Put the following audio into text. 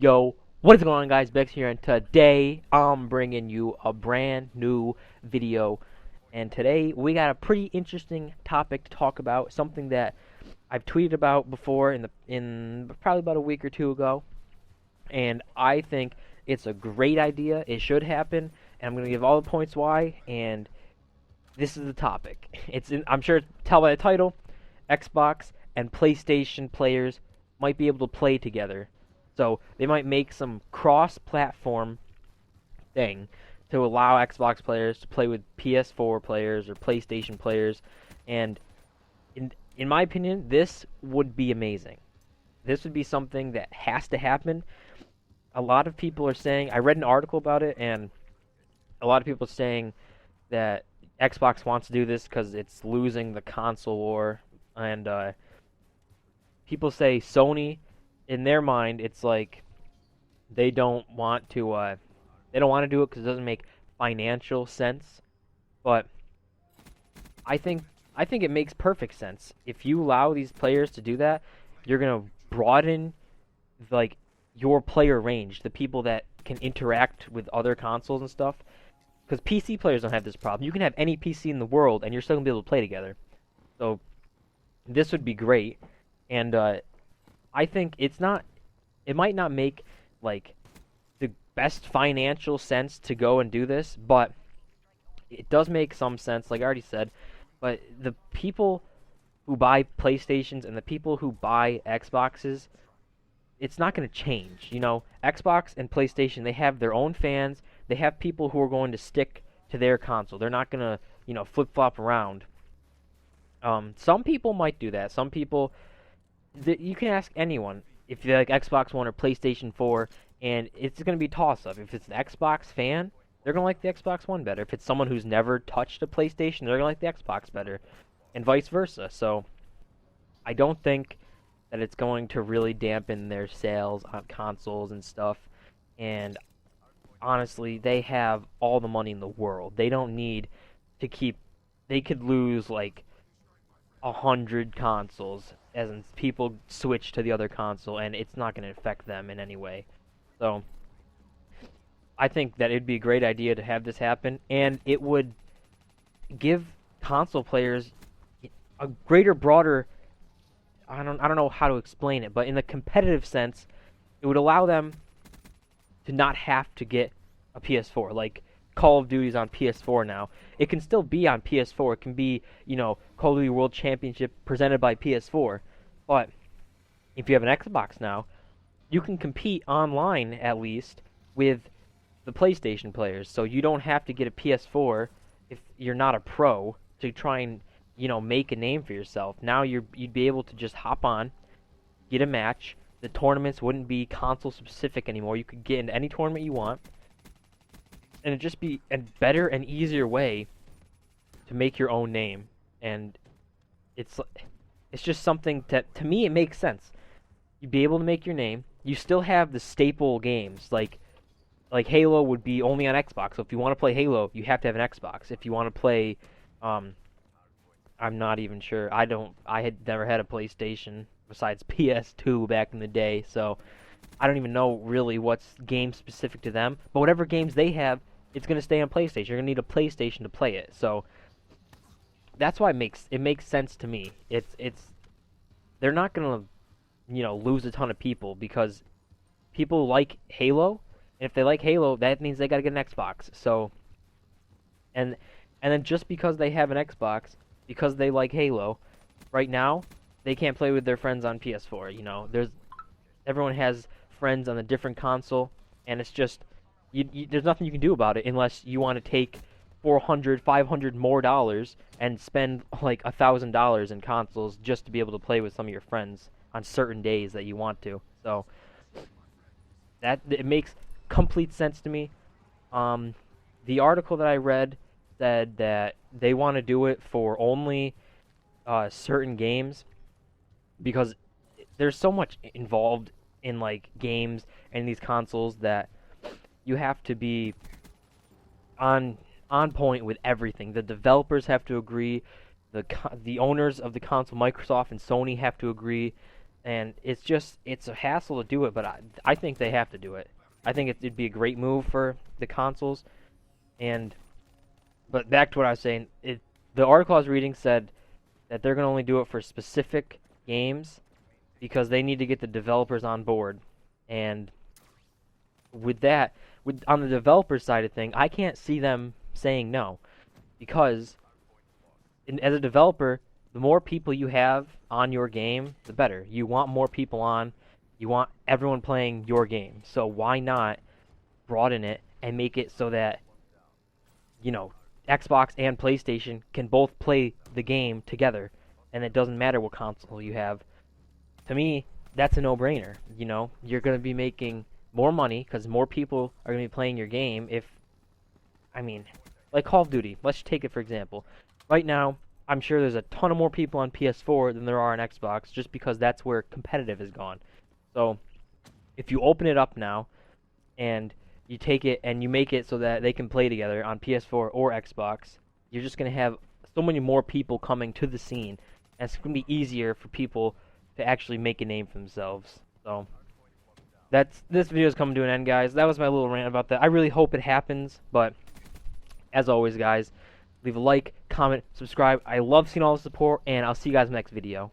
Yo, what is going on, guys? Bex here, and today I'm bringing you a brand new video. And today we got a pretty interesting topic to talk about, something that I've tweeted about before in probably about a week or two ago, and I think it's a great idea. It should happen, and I'm gonna give all the points why. And this is the topic. I'm sure tell by the title, Xbox and PlayStation players might be able to play together. So they might make some cross-platform thing to allow Xbox players to play with PS4 players or PlayStation players, and in my opinion, this would be amazing. This would be something that has to happen. A lot of people are saying, I read an article about it, and a lot of people are saying that Xbox wants to do this because it's losing the console war, and people say Sony, in their mind, it's like they don't want to do it because it doesn't make financial sense. But I think it makes perfect sense. If you allow these players to do that, you're gonna broaden like your player range, the people that can interact with other consoles and stuff. Because PC players don't have this problem. You can have any PC in the world, and you're still gonna be able to play together. So this would be great, and I think it might not make like the best financial sense to go and do this, but it does make some sense, like I already said. But the people who buy PlayStations and the people who buy Xboxes, it's not going to change. You know, Xbox and PlayStation, they have their own fans. They have people who are going to stick to their console. They're not going to, flip-flop around. Some people might do that. Some people, you can ask anyone if you like Xbox One or PlayStation 4, and it's going to be toss-up. If it's an Xbox fan, they're going to like the Xbox One better. If it's someone who's never touched a PlayStation, they're going to like the Xbox better, and vice versa. So I don't think that it's going to really dampen their sales on consoles and stuff. And honestly, they have all the money in the world. They don't need to keep. They could lose like 100 consoles as in people switch to the other console, and it's not going to affect them in any way. So I think that it'd be a great idea to have this happen, and it would give console players a greater, broader. I don't know how to explain it, but in the competitive sense, it would allow them to not have to get a PS4. Like Call of Duty's on PS4 now. It can still be on PS4. It can be, Call of Duty World Championship presented by PS4. But if you have an Xbox now, you can compete online at least with the PlayStation players. So you don't have to get a PS4 if you're not a pro to try and, make a name for yourself. Now you'd be able to just hop on, get a match. The tournaments wouldn't be console specific anymore. You could get into any tournament you want. And it'd just be a better and easier way to make your own name. And it's just something that, to me, it makes sense. You'd be able to make your name. You still have the staple games, like Halo would be only on Xbox. So if you want to play Halo, you have to have an Xbox. If you want to play, I'm not even sure. I had never had a PlayStation besides PS2 back in the day, so I don't even know really what's game specific to them. But whatever games they have, it's going to stay on PlayStation. You're going to need a PlayStation to play it. So that's why it makes sense to me. They're not going to, lose a ton of people because people like Halo, and if they like Halo, that means they got to get an Xbox. So and then just because they have an Xbox, because they like Halo, right now they can't play with their friends on PS4. Everyone has friends on a different console, and it's just there's nothing you can do about it unless you want to take $400, $500 more dollars and spend like $1,000 in consoles just to be able to play with some of your friends on certain days that you want to. So that it makes complete sense to me. The article that I read said that they want to do it for only certain games because there's so much involved in like games and these consoles that you have to be on point with everything. The developers have to agree. The owners of the console, Microsoft and Sony, have to agree. and it's a hassle to do it, but I think they have to do it. I think it'd be a great move for the consoles. And but back to what I was saying, the article I was reading said that they're gonna only do it for specific games because they need to get the developers on board. And with that, on the developer side of thing, I can't see them saying no because as a developer, the more people you have on your game, the better. You want more people on. You want everyone playing your game. So why not broaden it and make it so that, Xbox and PlayStation can both play the game together, and it doesn't matter what console you have. To me, that's a no-brainer. You're going to be making more money because more people are going to be playing your game. Like Call of Duty, let's take it for example. Right now, I'm sure there's a ton of more people on PS4 than there are on Xbox, just because that's where competitive has gone. So, if you open it up now, and you take it and you make it so that they can play together on PS4 or Xbox, you're just going to have so many more people coming to the scene, and it's going to be easier for people to actually make a name for themselves. So, this video is coming to an end, guys. That was my little rant about that. I really hope it happens, but as always, guys, leave a like, comment, subscribe. I love seeing all the support, and I'll see you guys in the next video.